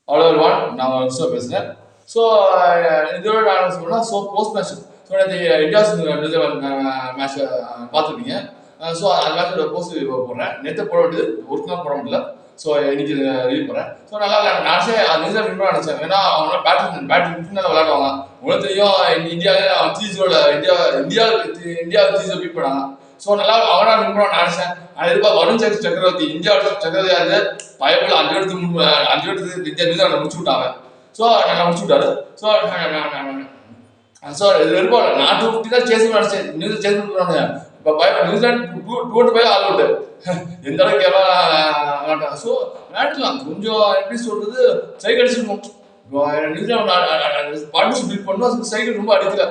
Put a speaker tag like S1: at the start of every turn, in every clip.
S1: Hello everyone, நான் விஸ்வா பேசுகிறேன். So இதோட நான் சொல்லணும்னா போஸ்ட் மேட்ச். ஸோ நேற்று இந்தியாஸ் நியூசிலாந்து மேட்ச் பார்த்துருப்பீங்க. ஸோ அந்த மேட்சோட போஸ்ட் போடுறேன். நேற்று போட வேண்டியது ஒரு நாள் போட முடியல. ஸோ இன்னைக்கு ரிவ்யூ போடுறேன். ஸோ நல்லா நினச்சேன், நியூசிலாந்து வின் நினச்சேன். ஏன்னா அவங்க பேட்டிங் தான் விளையாடுவாங்க. உங்களுக்கு தெரியும், இந்தியாவிலே இந்தியா 3-0 பீட் பண்ணாங்க. ஸோ நல்லா அவனா வின் பண்ண நினைச்சேன். அது எதிர்பார்க்க வருண் சக்கரவர்த்தி, இந்தியா சக்கரவர்த்தியா இருந்து பயப்பில் 5 எடுத்து இந்தியா நியூசிலாந்து முடிச்சு விட்டாங்க. ஸோ நல்லா முடிச்சு விட்டாரு. ஸோ இது இருக்கும், நான் 250 தான் சேஸ் நினைச்சேன், நியூசிலாந்து சேஸ் பண்ணுவாங்க. இப்போ நியூசிலாந்து 225 ஆல் அவுட். எந்த அளவுக்கு விளையாட்டாங்க. ஸோ விளையாட்டுலாம் கொஞ்சம் எப்படி சொல்றது, சைக்கிள் அடிச்சிருக்கும். நியூசிலாந்து பார்ட்னர்ஷிப் பில்ட் பண்ணும், சைக்கிள் ரொம்ப அடிக்கல.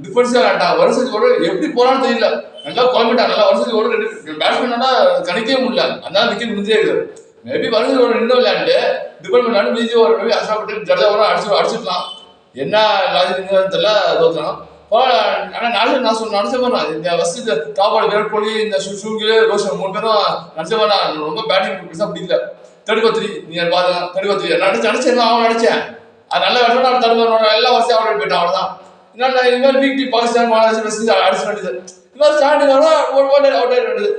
S1: டிஃபென்ஸா விளையாட்டாங்க. வருஷத்துக்கு ஒரு எப்படி போறான்னு தெரியல. நல்லா குழம்பிட்டாங்க. நல்லா வருஷத்துக்கு ஒரு 2 பேட்ஸ்மேனா கணிக்கவே முடியல. அதனால விக்கெட் முடிஞ்சே இருக்குது. மேபி வருஷத்துக்கு ஒரு 2 விளையாண்டு டிபெண்ட் பண்ணாலும் மீதி ஒரு மேபி அஷ்டப்பட்டு ஜடேஜா கூட அடிச்சிருக்கலாம். என்ன லாஜிக் தெரியல, தோத்தலாம். ஆனால் நான் நினச்ச மாதிரி இந்த first top order Virat Kohli, இந்த ஷூகில், ரோஷன் 3 பேரும் நினச்ச மாதிரி ரொம்ப பேட்டிங் பெருசாக பிடிக்கல. 33 நீங்க பாருங்க, 33 நினைச்சேன், அவன் நினைச்சேன். அது நல்ல வேலை நான் தடுக்க எல்லா வருஷம் அவன் போயிட்டான். அவ்வளோதான். இது மாதிரி வீக் டீம் பாகிஸ்தான், மாலத்தீவு, வெஸ்ட் இண்டீஸ் அடிச்சு வேண்டியது. இது மாதிரி ஸ்டாண்டிங் வரும், ஒரு ஓவர் அவுட் ஆகிட வேண்டியது.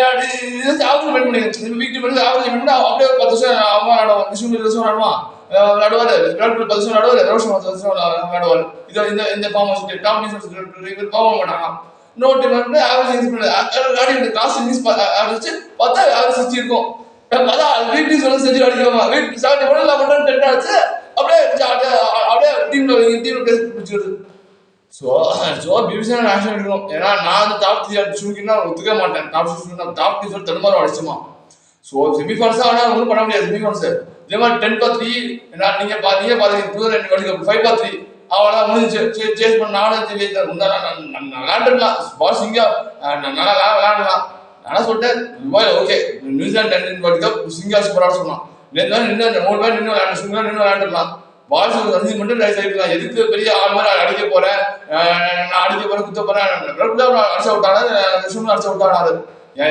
S1: ஆவரேஜ் மெயின் பண்ணி வீக் டீம் ஆவரேஜ் மெயின் பண்ணி அப்படியே 10 வருஷம் அவன் ஆடுவான். விஷ்ணு ஆடுவான், விளையாடுவார். விராட் கோலி 10 வருஷம் விளையாடுவார், ரோஷன் 10 வருஷம் விளையாடுவார். இந்த ஃபார்ம் டாமினேஷன் போக மாட்டாங்க. இன்னொரு டீம் வந்து ஆவரேஜ் காசு மிஸ் ஆவரேஜ் பார்த்தா ஆவரேஜ் 60 இருக்கும். அதான் வீக்லி சொல்ல செஞ்சு அடிக்கலாமா, வீக் 70 கூட இல்லை மட்டும் 10 ஆச்சு. அப்படியே டீம்ல பிளேஸ் பிடிச்சிருது. ஸோ பிபிசியான ஆக்ஷன் எடுக்கணும். ஏன்னா நான் வந்து டாப் 3 ஷூக்கின்னா ஒத்துக்க மாட்டேன். டாப் 3 சொல்லி தடுமாறும் அடிச்சுமா. ஸோ செமிஃபைனல்ஸாக ஆனால் ஒன்றும் பண்ண முடியாது. செமிஃபைனல்ஸ் இதே மாதிரி 10-3 நீங்க பார்த்தீங்க 5-3 அவ்வளோதான் முடிஞ்சிச்சு. சேஸ் பண்ண நானும் விளையாண்டுலாம் பால் சிங்கா நல்லா விளையாடலாம். நான் சொல்லிட்டேன், ஓகே நியூசிலாந்து வேர்ல்ட் கப் சிங்கா சூப்பராக சொன்னான். நின்று 3 பேர் நின்று விளையாண்டுலாம். பால்ஸ் ஒரு 5 மட்டும் ரைஸ் ஆகிடலாம். எதுக்கு பெரிய ஆள் மாதிரி அடிக்க போறேன், நான் அடிக்க போறேன், குத்த போறேன். அடிச்சு அவுட்டானா, அடிச்சு அவுட்டானாரு.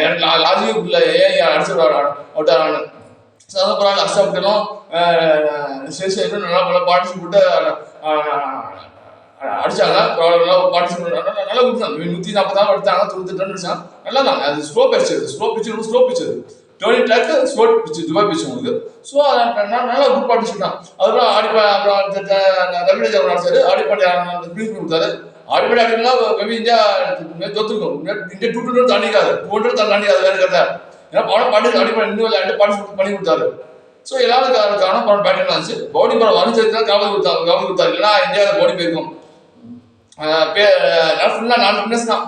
S1: எனக்கு லாஜிக் இல்லை, ஏன் அடிச்சு அவுட்டானான்னு. அப்புறம் அடிச்சு அவுட்டலும் நல்லா பார்ட்டிசிபேட் போட்டு அடிச்சாங்க. பார்ட்டிசிபேட் நல்லா கொடுத்தாங்க. 140 அடித்தாங்க, 98 அடிச்சாங்க. நல்லா தான். அது ஸ்லோ பிச்சு டோனி ட்ராக் ஸ்லோ பிச்சு, துபாய் பிச்சு உங்களுக்கு. ஸோ நல்லா குட் பார்ட்டிசிபேட் தான். அதுக்கப்புறம் அப்புறம் ரவிராஜா அடிச்சாரு, ஆடிப்பாடி ப்ளீஸ் கொடுத்தாரு. ஆடிப்பாடி அடிக்கலாம் மேபி இந்தியா தோத்துருக்கும். இந்தியா 200 தாண்டிக்காது, 200 தாண்டிக்காது வேறு கதை. ஏன்னா படம் பாட்டு அடிப்பாடி இன்னும் விளையாண்டு பார்ட்டிசிபேட் பண்ணி கொடுத்தாரு. ஸோ எல்லாரும் காரணம் படம் பேட்டிங் இருந்துச்சு. பவுலிங் படம் வந்துச்சு, கவலை கொடுத்தாரு. இல்லைன்னா இந்தியாவில் பவுலிங் போயிருக்கும். ஃபுல்லாக 4 ஃபிட்னஸ் தான்.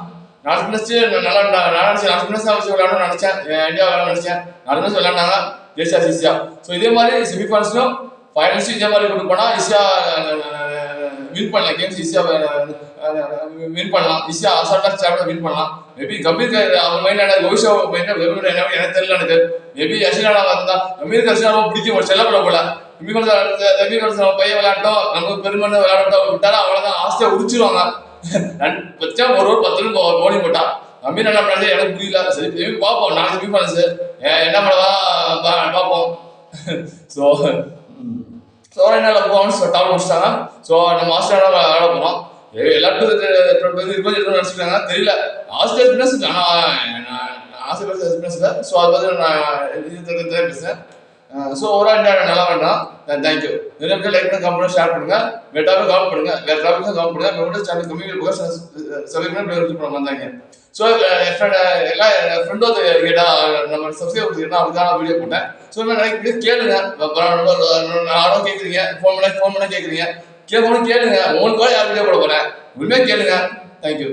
S1: 4 ஃபிட்னஸ் நல்லா நான் நினச்சேன். 4 ஃபிட்னஸ் தான் வச்சு விளையாடணும்னு நினச்சேன். இந்தியா விளையாட நினச்சேன். 4 ஃபிட்னஸ் விளையாண்டாங்க, ஜெயிச்சா ஈஸியா. ஸோ இதே மாதிரி செமிஃபைனல்ஸ்லையும் ஃபைனல்ஸும் இதே மாதிரி கொண்டு போனால் ஈஸியாக வின் பண்ணலாம். கேம்ஸ் ஈஸியாக வின் பண்ணலாம். ஈஸியாக அசால்ட்டாக சாப்பிட வின் பண்ணலாம். மேபி கம்பீர் அவர் மைண்ட் என்ன, ரோஹித் சர்மா மைண்ட் எனக்கு தெரியல. எனக்கு மேபி அஸ்வினாவா இருந்தா கம்பீர் அஸ்வினாவா பிடிக்கும், ஒரு செல்லப்பட போல. பையன் விளையாட்டோம், நமக்கு பெருமன்னு விளையாட்டோம் விட்டாலும் அவ்வளோதான், ஆஸ்தியா உடிச்சிருவாங்க. பச்சா ஒரு 10 பவுலிங் போட்டா கம்பீர் என்ன பண்ணாரு எனக்கு புரியல. சரி பார்ப்போம், நாளைக்கு செமிஃபைனல்ஸ் என்ன பண்ணலாம் பார்ப்போம். ஸோ என்ன போகணும்னு டாப் முடிச்சிட்டாங்க. ஸோ நம்ம ஆஸ்திரேலியா விளையாட போகிறோம். எல்லாருக்கும் நினச்சிக்கிறாங்க தெரியல. ஆஸ்திரேலியா ஃபிட்னஸ் ஆஸ்திரேலியா ஃபிட்னஸ் இல்லை. ஸோ அதை பற்றி நான் பேசுகிறேன். ஸோ ஓவரால் இந்தியா நல்லா வேண்டாம். தேங்க்யூ. நிறைய பேர் லைக் பண்ணி கமெண்ட் ஷேர் பண்ணுங்க. வேறு டாபிக் கமெண்ட் பண்ணுங்க, வேறு டாபிக் கமெண்ட் பண்ணுங்க. மெமோரிஸ் சேனல் கம்மியாக சப்ஸ்கிரைப் பண்ண வந்தாங்க. ஸோ எல்லா ஃப்ரெண்டும் கேட்டா நம்ம சப்ஸ்கிரைப் கேட்டால் அதுக்கான வீடியோ போட்டேன். ஸோ இந்த மாதிரி நிறைய கேளுங்க. யாரும் கேட்குறீங்க, ஃபோன் பண்ண கேட்குறீங்க. கேட்கணும் கேளுங்க. உங்களுக்கு யார் வீடியோ போட போகிறேன், உண்மையாக கேளுங்க. தேங்க்யூ.